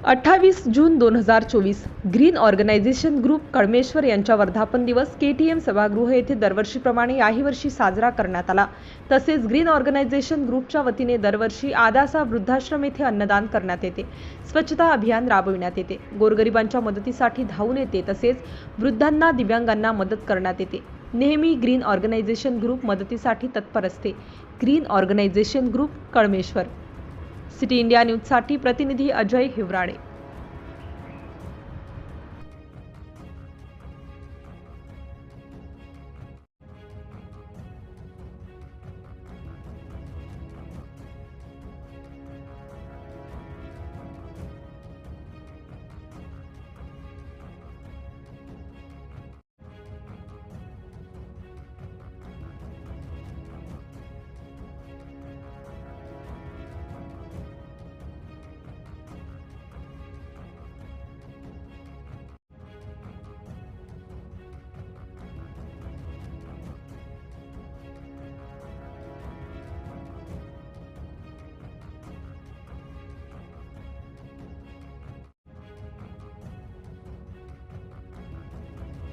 28 जून 2024 green organisation group Kalmeshwar यांच्या वर्धापन दिवस KTM सभागृह येथे दरवर्षीप्रमाणे याही वर्षी साजरा करण्यात आला। तसेच ग्रीन ऑर्गनायझेशन ग्रुपच्या वतीने दरवर्षी आदासा वृद्धाश्रम येथे अन्नदान करण्यात येते, स्वच्छता अभियान राबविण्यात येते, गोरगरिबांच्या मदतीसाठी धावून येते, तसेच वृद्धांना दिव्यांगांना मदत करण्यात येते। नेहमी ग्रीन ऑर्गनायझेशन ग्रुप मदतीसाठी तत्पर असते। Green organisation group Kalmeshwar. City India न्यूजसाठी प्रतिनिधी अजय हिवराडे।